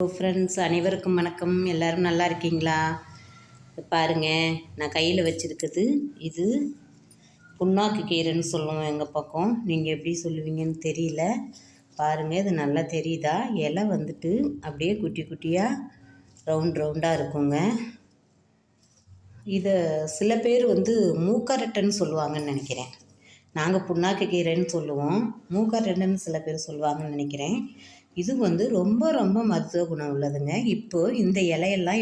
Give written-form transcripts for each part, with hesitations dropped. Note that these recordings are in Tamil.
ஃப்ரெண்ட்ஸ் அனைவருக்கும் வணக்கம். எல்லோரும் நல்லா இருக்கீங்களா? பாருங்கள், நான் கையில் வச்சுருக்குது இது புண்ணாக்கு கீரைன்னு சொல்லுவோம் எங்கள் பக்கம். நீங்கள் எப்படி சொல்லுவீங்கன்னு தெரியல. பாருங்கள், இது நல்லா தெரியுதா? இலை வந்துட்டு அப்படியே குட்டி குட்டியாக ரவுண்டாக இருக்குங்க. இதை சில பேர் மூக்கரட்டைன்னு சொல்லுவாங்கன்னு நினைக்கிறேன். நாங்கள் புண்ணாக்கு கீரைன்னு சொல்லுவோம், மூக்கரட்டைன்னு சில பேர் சொல்லுவாங்கன்னு நினைக்கிறேன். இது ரொம்ப ரொம்ப மருத்துவ குணம் உள்ளதுங்க. இப்போது இந்த இலையெல்லாம்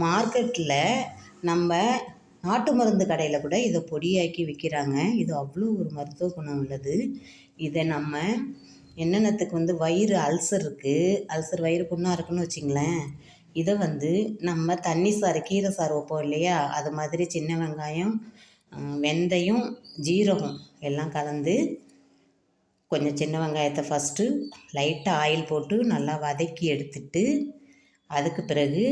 மார்க்கெட்டில் நம்ம நாட்டு மருந்து கடையில் கூட இதை பொடியாக்கி விற்கிறாங்க. இது அவ்வளோ ஒரு மருத்துவ குணம் உள்ளது. இதை நம்ம என்னென்னத்துக்கு வயிறு அல்சர் இருக்குது, அல்சர் வயிறு புண்ணாக இருக்குன்னு வச்சிங்களேன், இதை நம்ம தண்ணி சாறு, கீரை சாறு வைப்போம் இல்லையா, அது மாதிரி சின்ன வெங்காயம், வெந்தயம், ஜீரகம் எல்லாம் கலந்து கொஞ்சம் சின்ன வெங்காயத்தை ஃபஸ்ட்டு லைட்டாக ஆயில் போட்டு நல்லா வதக்கி எடுத்துட்டு, அதுக்கு பிறகு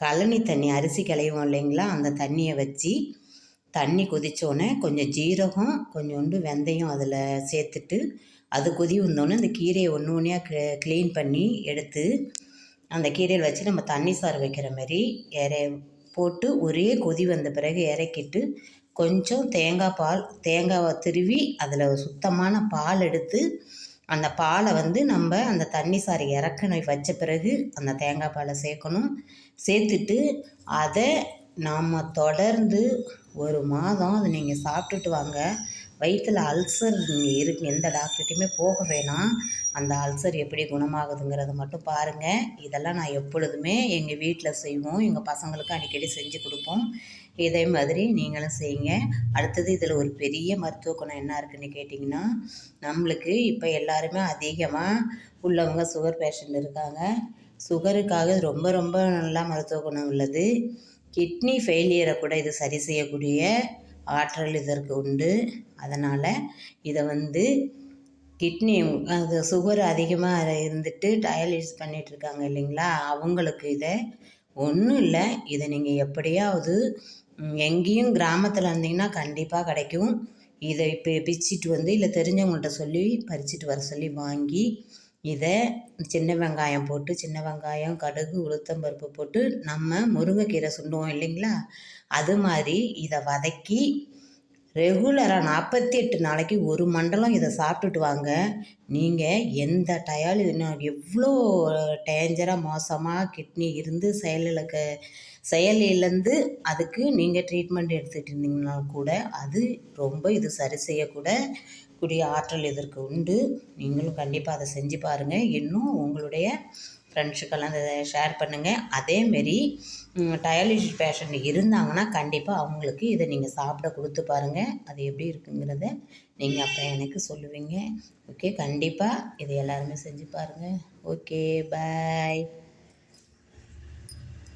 கழனி தண்ணி, அரிசி களைவோம் இல்லைங்களா, அந்த தண்ணியை வச்சு தண்ணி கொதித்தோடனே கொஞ்சம் ஜீரகம், கொஞ்சோண்டு வெந்தயம் அதில் சேர்த்துட்டு, அது கொதி வந்தோடனே அந்த கீரையை ஒன்று ஒன்றையாக க்ளீன் பண்ணி எடுத்து அந்த கீரையில் வச்சு நம்ம தண்ணி சாறு வைக்கிற மாதிரி போட்டு ஒரே கொதி வந்த பிறகு இறக்கிட்டு கொஞ்சம் தேங்காவை திருவி அதில் சுத்தமான பால் எடுத்து அந்த பாலை நம்ம அந்த தண்ணி சாறு இறக்கணும் வச்ச பிறகு அந்த தேங்காய் பாலை சேர்க்கணும். சேர்த்துட்டு அதை நாம் தொடர்ந்து ஒரு மாதம் அதை நீங்கள் சாப்பிட்டுட்டு வாங்க. வயிற்றில் அல்சர் இருக்கு, எந்த டாக்டர்கிட்டையுமே போக வேணாம். அந்த அல்சர் எப்படி குணமாகுதுங்கிறத மட்டும் பாருங்கள். இதெல்லாம் நான் எப்பொழுதுமே எங்கள் வீட்டில் செய்வோம், எங்கள் பசங்களுக்கு அடிக்கடி செஞ்சு கொடுப்போம். இதே மாதிரி நீங்களும் செய்யுங்க. அடுத்தது இதில் ஒரு பெரிய மருத்துவ குணம் என்ன இருக்குதுன்னு கேட்டிங்கன்னா, நம்மளுக்கு இப்போ எல்லாருமே அதிகமாக உள்ளவங்க சுகர் பேஷண்ட் இருக்காங்க. சுகருக்காக ரொம்ப ரொம்ப நல்லா மருத்துவ குணம் உள்ளது. கிட்னி ஃபெயிலியரை கூட இது சரி செய்யக்கூடிய ஆற்றல் இதற்கு உண்டு. அதனால் இதை கிட்னி அது சுகர் அதிகமாக இருந்துட்டு டயாலிசிஸ் பண்ணிகிட்ருக்காங்க இல்லைங்களா, அவங்களுக்கு இதை ஒன்றும் இல்லை, இதை நீங்கள் எப்படியாவது எங்கேயும் கிராமத்தில் இருந்தீங்கன்னா கண்டிப்பாக கிடைக்கும். இதை இப்போ பிச்சுட்டு இல்லை தெரிஞ்சவங்கள்ட்ட சொல்லி பறிச்சுட்டு வர சொல்லி வாங்கி இதை சின்ன வெங்காயம் போட்டு, சின்ன வெங்காயம், கடுகு, உளுத்தம்பருப்பு போட்டு நம்ம முருங்கைக்கீரை சுண்டுவோம் இல்லைங்களா, அது மாதிரி இதை வதக்கி ரெகுலராக 48 நாளைக்கு ஒரு மண்டலம் இதை சாப்பிட்டுட்டு வாங்க. நீங்கள் எந்த எவ்வளோ டேஞ்சராக மோசமாக கிட்னி இருந்து செயலிழந்து அதுக்கு நீங்கள் ட்ரீட்மெண்ட் எடுத்துகிட்டு இருந்தீங்கன்னா கூட அது ரொம்ப இது சரி செய்யக்கூடிய ஆற்றல் இதற்கு உண்டு. நீங்களும் கண்டிப்பாக அதை செஞ்சு பாருங்கள். இன்னும் உங்களுடைய ஃப்ரெண்ட்ஸுக்கெல்லாம் அதை ஷேர் பண்ணுங்கள். அதேமாரி டயாலிசிஸ் பேஷண்ட் இருந்தாங்கன்னா கண்டிப்பாக அவங்களுக்கு இதை நீங்கள் சாப்பிட கொடுத்து பாருங்கள். அது எப்படி இருக்குங்கிறத நீங்கள் அப்போ எனக்கு சொல்லுவீங்க. ஓகே, கண்டிப்பாக இதை எல்லாருமே செஞ்சு பாருங்கள். ஓகே, பாய்.